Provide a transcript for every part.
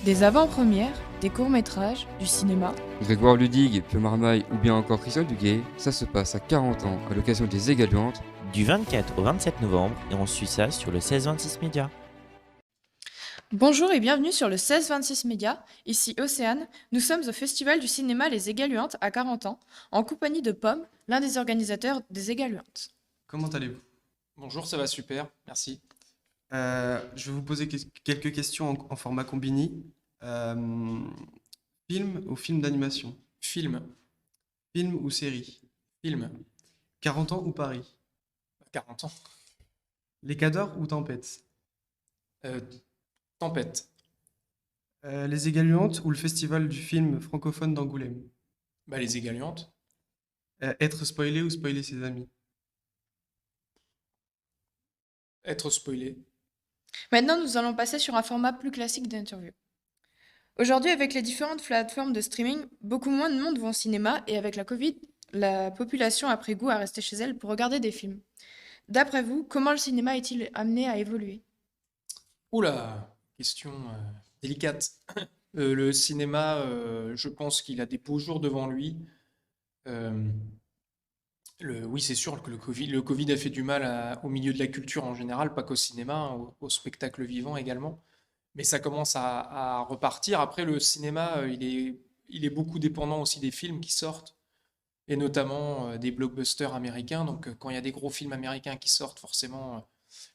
Des avant-premières, des courts-métrages, du cinéma. Grégoire Ludig, Peu Marmaille ou bien encore Christophe Duguay, ça se passe à 40 ans à l'occasion des Égaluantes. Du 24 au 27 novembre et on suit ça sur le 16-26 Média. Bonjour et bienvenue sur le 16-26 Média. Ici Océane. Nous sommes au Festival du cinéma Les Égaluantes à 40 ans, en compagnie de Pomme, l'un des organisateurs des Égaluantes. Comment allez-vous? Bonjour, ça va super, merci. Je vais vous poser quelques questions en format combini. Euh, Film ou film d'animation? Film, Film ou série? film, 40 ans ou Paris? 40 ans. Les Cadors ou Tempête? Euh, Tempête, Les Égaluantes ou le festival du film francophone d'Angoulême? les Égaluantes, Être spoilé ou spoiler ses amis? être spoilé. Maintenant, nous allons passer sur un format plus classique d'interview. Aujourd'hui, avec les différentes plateformes de streaming, beaucoup moins de monde vont au cinéma et avec la Covid, la population a pris goût à rester chez elle pour regarder des films. D'après vous, comment le cinéma est-il amené à évoluer? Oula, question délicate. Le cinéma, je pense qu'il a des beaux jours devant lui. Euh, oui, c'est sûr que le Covid a fait du mal au milieu de la culture en général, pas qu'au cinéma, hein, au spectacle vivant également. Mais ça commence à repartir. Après, le cinéma, il est beaucoup dépendant aussi des films qui sortent, et notamment des blockbusters américains. Donc, quand il y a des gros films américains qui sortent, forcément,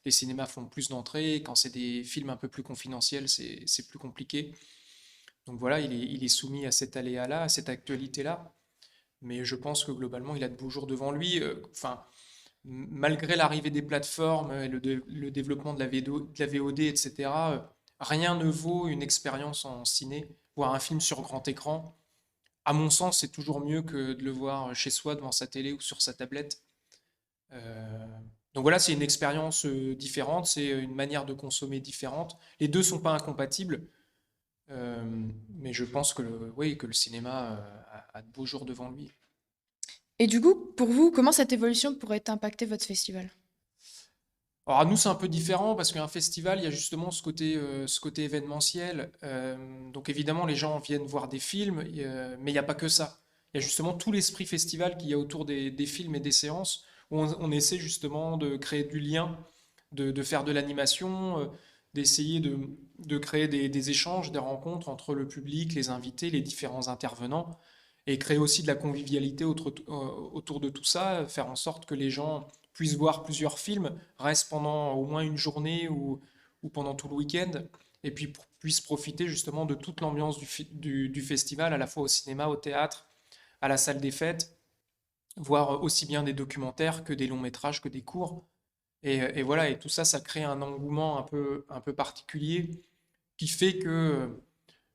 les cinémas font plus d'entrées. Quand c'est des films un peu plus confidentiels, c'est plus compliqué. Donc voilà, il est soumis à cet aléa-là, à cette actualité-là. Mais je pense que globalement, il a de beaux jours devant lui. Enfin, malgré l'arrivée des plateformes et le développement de la VOD, etc., rien ne vaut une expérience en ciné. Voir un film sur grand écran, à mon sens, c'est toujours mieux que de le voir chez soi devant sa télé ou sur sa tablette. Euh, donc voilà, c'est une expérience différente, c'est une manière de consommer différente. Les deux sont pas incompatibles, mais je pense que oui, que le cinéma a de beaux jours devant lui. Et du coup, pour vous, comment cette évolution pourrait impacter votre festival? Alors à nous, c'est un peu différent parce qu'un festival, il y a justement ce côté événementiel. Donc évidemment, les gens viennent voir des films, mais il n'y a pas que ça. Il y a justement tout l'esprit festival qu'il y a autour des films et des séances, où on essaie justement de créer du lien, de faire de l'animation, d'essayer de créer des échanges, des rencontres entre le public, les invités, les différents intervenants, et créer aussi de la convivialité autour de tout ça, faire en sorte que les gens puissent voir plusieurs films, restent pendant au moins une journée ou pendant tout le week-end, et puis puissent profiter justement de toute l'ambiance du festival, à la fois au cinéma, au théâtre, à la salle des fêtes, voir aussi bien des documentaires que des longs métrages, que des courts. Et voilà, et tout ça, ça crée un engouement un peu particulier qui fait que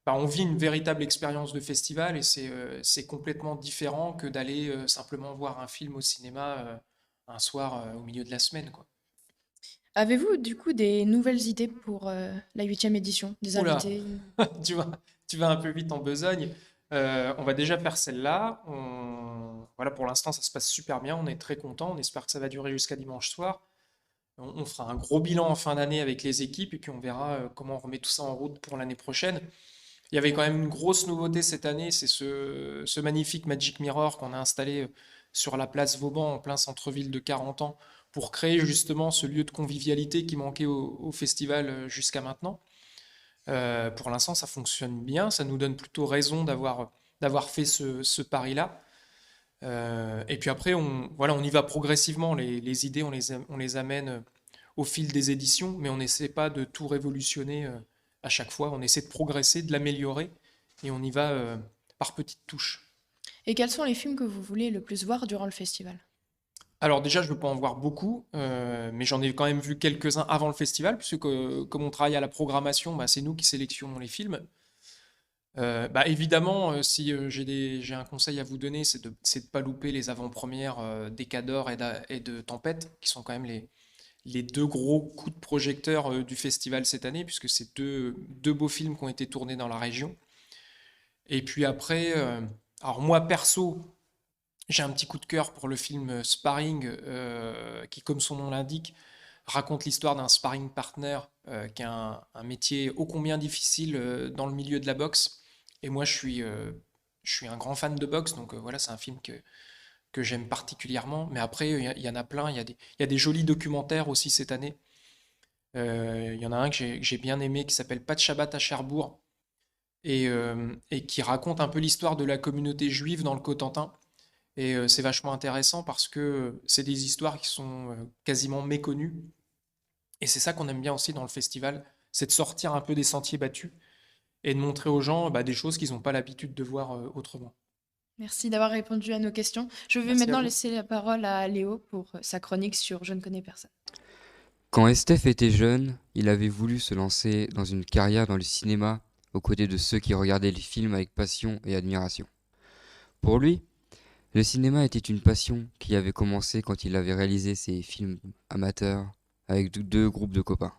on vit une véritable expérience de festival et c'est complètement différent que d'aller simplement voir un film au cinéma un soir au milieu de la semaine, quoi. Avez-vous du coup des nouvelles idées pour la 8e édition, des Oula, invités? tu vas, tu vas un peu vite en besogne. On va déjà faire celle-là. Voilà, pour l'instant, ça se passe super bien. On est très content. On espère que ça va durer jusqu'à dimanche soir. On fera un gros bilan en fin d'année avec les équipes et puis on verra comment on remet tout ça en route pour l'année prochaine. Il y avait quand même une grosse nouveauté cette année, c'est ce magnifique Magic Mirror qu'on a installé sur la place Vauban, en plein centre-ville de 40 ans, pour créer justement ce lieu de convivialité qui manquait au festival jusqu'à maintenant. Pour l'instant, ça fonctionne bien, ça nous donne plutôt raison d'avoir fait ce pari-là. Et puis après, voilà, on y va progressivement. Les idées, on les amène au fil des éditions, mais on n'essaie pas de tout révolutionner à chaque fois. On essaie de progresser, de l'améliorer, et on y va par petites touches. Et quels sont les films que vous voulez le plus voir durant le festival? Alors déjà, je ne veux pas en voir beaucoup, mais j'en ai quand même vu quelques-uns avant le festival, puisque comme on travaille à la programmation, c'est nous qui sélectionnons les films. Évidemment, si j'ai un conseil à vous donner, c'est de pas louper les avant-premières des Cadors et de Tempête, qui sont quand même les deux gros coups de projecteur du festival cette année, puisque c'est deux beaux films qui ont été tournés dans la région. Et puis après, alors moi perso, j'ai un petit coup de cœur pour le film Sparring, qui, comme son nom l'indique, raconte l'histoire d'un sparring partner qui est un métier ô combien difficile dans le milieu de la boxe. Et moi, je suis un grand fan de boxe, donc voilà, c'est un film que j'aime particulièrement. Mais après, il y en a plein. Il y a des jolis documentaires aussi cette année. Il y en a un que j'ai bien aimé qui s'appelle Pas de Shabbat à Cherbourg et qui raconte un peu l'histoire de la communauté juive dans le Cotentin. Et c'est vachement intéressant parce que c'est des histoires qui sont quasiment méconnues. Et c'est ça qu'on aime bien aussi dans le festival, c'est de sortir un peu des sentiers battus et de montrer aux gens des choses qu'ils n'ont pas l'habitude de voir autrement. Merci d'avoir répondu à nos questions. Je vais Merci à maintenant vous. laisser la parole à Léo pour sa chronique sur Je ne connais personne. Quand Estef était jeune, il avait voulu se lancer dans une carrière dans le cinéma aux côtés de ceux qui regardaient les films avec passion et admiration. Pour lui, le cinéma était une passion qui avait commencé quand il avait réalisé ses films amateurs avec deux groupes de copains.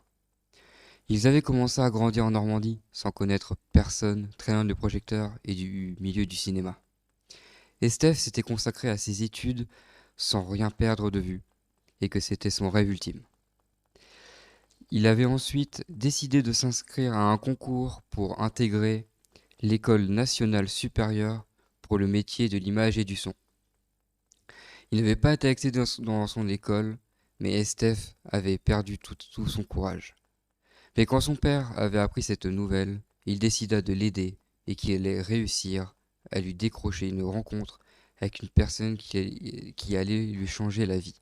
Ils avaient commencé à grandir en Normandie sans connaître personne, très loin de projecteurs et du milieu du cinéma. Estef s'était consacré à ses études sans rien perdre de vue et que c'était son rêve ultime. Il avait ensuite décidé de s'inscrire à un concours pour intégrer l'École nationale supérieure pour le métier de l'image et du son. Il n'avait pas été accepté dans son école, mais Estef avait perdu tout son courage. Mais quand son père avait appris cette nouvelle, il décida de l'aider et qu'il allait réussir à lui décrocher une rencontre avec une personne qui allait lui changer la vie.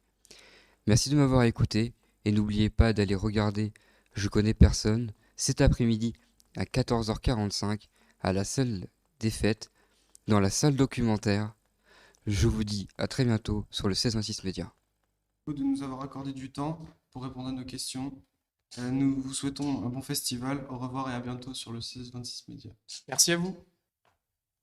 Merci de m'avoir écouté et n'oubliez pas d'aller regarder Je connais personne cet après-midi à 14h45 à la salle des fêtes dans la salle documentaire. Je vous dis à très bientôt sur le 1626 Média. De nous avoir accordé du temps pour répondre à nos questions. Nous vous souhaitons un bon festival. Au revoir et à bientôt sur le 1626 Média. Merci à vous.